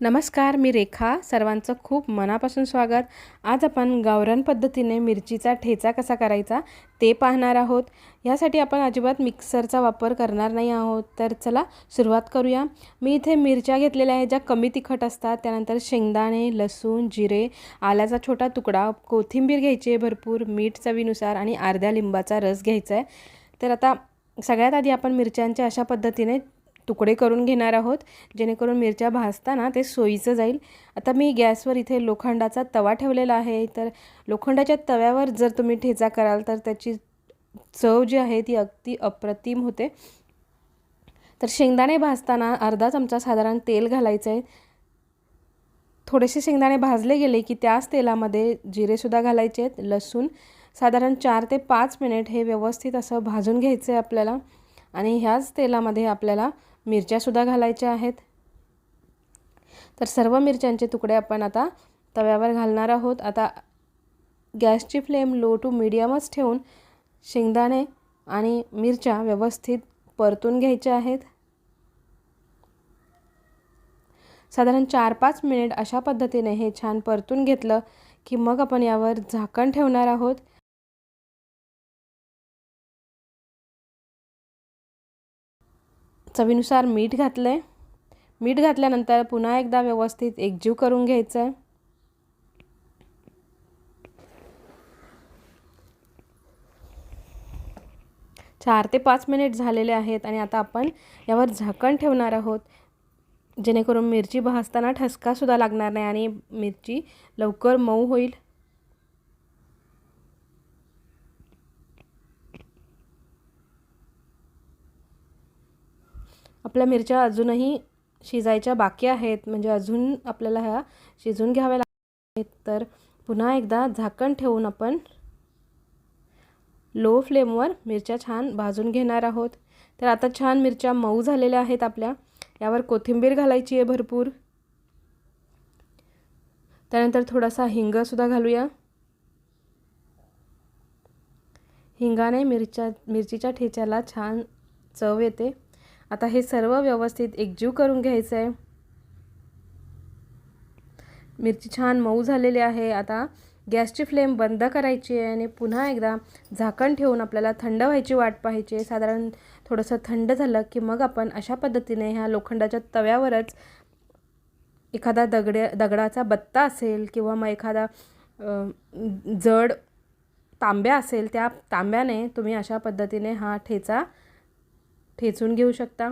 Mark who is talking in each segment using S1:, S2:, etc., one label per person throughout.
S1: नमस्कार, मी रेखा. सर्वांचं खूप मनापासून स्वागत. आज आपण गावरान पद्धतीने मिरचीचा ठेचा कसा करायचा ते पाहणार आहोत. यासाठी आपण अजिबात मिक्सरचा वापर करणार नाही आहोत. तर चला सुरुवात करूया. मी इथे मिरच्या घेतलेल्या आहेत ज्या कमी तिखट असतात. त्यानंतर शेंगदाणे, लसूण, जिरे, आल्याचा छोटा तुकडा, कोथिंबीर घ्यायची आहे भरपूर, मीठ चवीनुसार आणि अर्ध्या लिंबाचा रस घ्यायचा आहे. तर आता सगळ्यात आधी आपण मिरच्यांच्या अशा पद्धतीने तुकडे करून घेणार आहोत, जेणेकरून मिरच्या भाजताना ते सोयीचं जाईल. आता मी गॅसवर इथे लोखंडाचा तवा ठेवलेला आहे. तर लोखंडाच्या तव्यावर जर तुम्ही ठेचा कराल तर त्याची चव जी आहे ती अगदी अप्रतिम होते. तर शेंगदाणे भाजताना अर्धा चमचा साधारण तेल घालायचं आहे. थोडेसे शेंगदाणे भाजले गेले की त्याच तेलामध्ये जिरेसुद्धा घालायचे आहेत. लसूण साधारण 4 ते 5 मिनिट हे व्यवस्थित असं भाजून घ्यायचं आहे आपल्याला. आणि ह्याच तेलामध्ये आपल्याला मिरच्यासुद्धा घालायच्या आहेत. तर सर्व मिरच्यांचे तुकडे आपण आता तव्यावर घालणार आहोत. आता गॅसची फ्लेम लो टू मीडियमच ठेवून शेंगदाणे आणि मिरच्या व्यवस्थित परतून घ्यायच्या आहेत. साधारण 4-5 मिनिट अशा पद्धतीने हे छान परतून घेतलं की मग आपण यावर झाकण ठेवणार आहोत. चवीनुसार मीठ घातलं आहे. मीठ घातल्यानंतर पुन्हा एकदा व्यवस्थित एकजीव करून घ्यायचं आहे. चार ते 5 मिनिट झालेले आहेत आणि आता आपण यावर झाकण ठेवणार आहोत, जेणेकरून मिरची भाजताना ठसकासुद्धा लागणार नाही आणि मिरची लवकर मऊ होईल. आपल्या मिरच्या अजूनही शिजायच्या बाकी आहेत, म्हणजे अजून आपल्याला ह्या शिजून घ्याव्या लागतात. तर पुन्हा एकदा झाकण ठेवून आपण लो फ्लेमवर मिरच्या छान भाजून घेणार आहोत. तर आता छान मिरच्या मऊ झालेल्या आहेत आपल्या. यावर कोथिंबीर घालायची आहे भरपूर. त्यानंतर थोडासा हिंगसुद्धा घालूया. हिंगाने मिरचीच्या ठेच्याला छान चव येते. आता हे सर्व व्यवस्थित एकजीव करून घ्यायचं आहे. मिरची छान मऊ झालेली आहे. आता गॅसची फ्लेम बंद करायची आहे आणि पुन्हा एकदा झाकण ठेवून आपल्याला थंड व्हायची वाट पाहायची आहे. साधारण थोडंसं थंड झालं की मग आपण अशा पद्धतीने ह्या लोखंडाच्या तव्यावरच एखादा दगडाचा बत्ता असेल किंवा मग एखादा जड तांब्या असेल, त्या तांब्याने तुम्ही अशा पद्धतीने हा ठेचा ठेचून घेऊ शकता.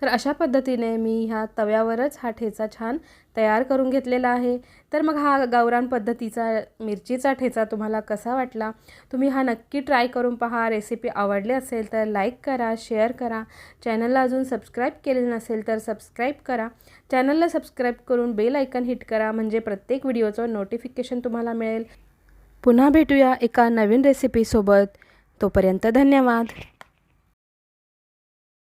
S1: तर अशा पद्धतीने मी ह्या तव्यावरच हा ठेचा छान तयार करून घेतलेला आहे. तर मग हा गावरान पद्धतीचा मिरचीचा ठेचा तुम्हाला कसा वाटला? तुम्ही हा नक्की ट्राय करून पहा. रेसिपी आवडली असेल तर लाईक करा, शेअर करा. चॅनलला अजून सबस्क्राईब केलेलं नसेल तर सबस्क्राईब करा. चॅनलला सबस्क्राईब करून बेल आयकन हिट करा, म्हणजे प्रत्येक व्हिडिओचं नोटिफिकेशन तुम्हाला मिळेल. पुन्हा भेटूया एका नवीन रेसिपीसोबत. तोपर्यंत धन्यवाद.